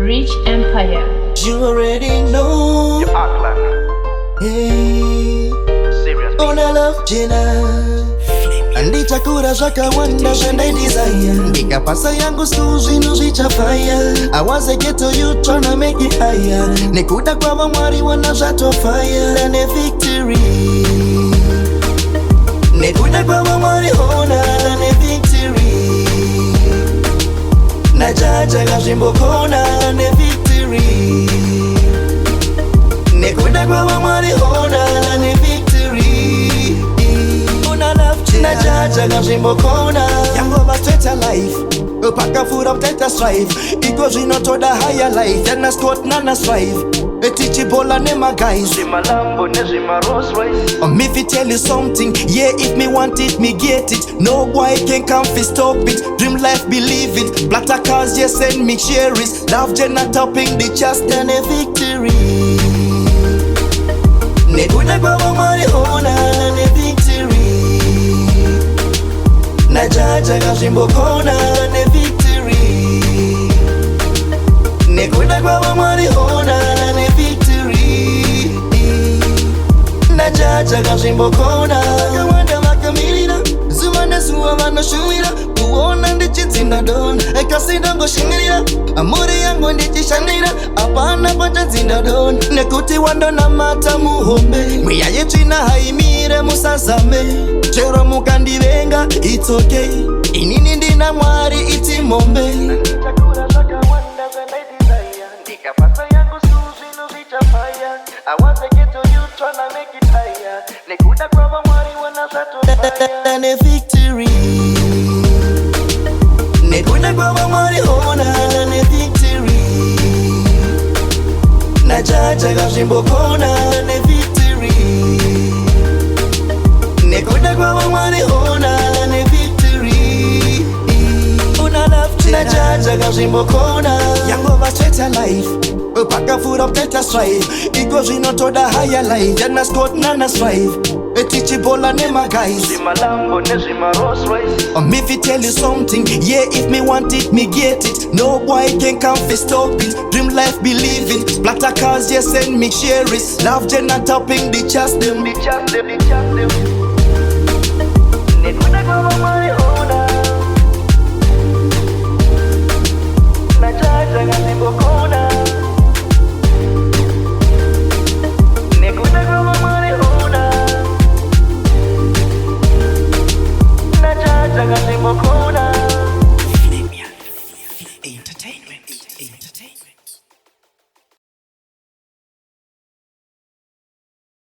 Rich Empire. You already know. Your Auckland. Hey. Serious. Una love jina ndichakura zvakawanda zvandaidesire ndikapasa yangu siku zvino zvichafaya. I was a ghetto youth tryna make it higher. Nekuda kwava Mwari wana zvatofaya. Dane victory. Nekuda kwava Mwari ona dane victory. Najaja kazvimbokona dane victory. Nekuda kwava Mwari ona dane victory. Najaja kazvimbokona yangova straight life. Pakafura kutaita strife. Iko zvinotoda higher life. Yana Scott nana strive. Tichibola nema guys. Zimalambo nezima Rolls Royce. Me fi tell you something. Yeah, if me want it, me get it. No boy can come fi stop it. Dream life, believe it. Blatter cars, yes, send me cherries. Love Jenna topping the chest and a victory. Nekuda kwava Mwari ona ne victory. Najaja kazvimbokona ne victory. Nekuda kwava Mwari ona ne victory. Najaja kazvimbokona akawanda vakamirira zuva nezuva vanoshumira kuona ndichidzinda dona ekasinda ngoshingirira amuri yangu ndichishandira apana pachadzinda dona nekuti wandonamata muhombe mweya yetsvina haimire musazame chero mukandivenga it's okay inini ndina Mwari iti mombe. Ndichakura zvakawanda zvandaidesire ndikapasa yangu siku zvino zvichafaya. I was a ghetto youth tryna make it higher. Nekuda kwava Mwari wana zvatofaya. Dane victory. Nekuda kwava Mwari ona dane victory. Najaja kazvimbokona dane victory. Nekuda kwava Mwari ona dane victory. Una love najaja kazvimbokona yangova straight life. Pakafura kutaita strife. Iko zvinotoda higher life. Yana Scott nana strive. Tichibola nema guys. Zimalambo nezima Rolls Royce. Me fi tell you something. Yeah, if me want it, me get it. No boy can come fi stop it. Dream life, believe it. Blatter cars, yes, send me cherries. Love Jenna topping the chest them. The chance them.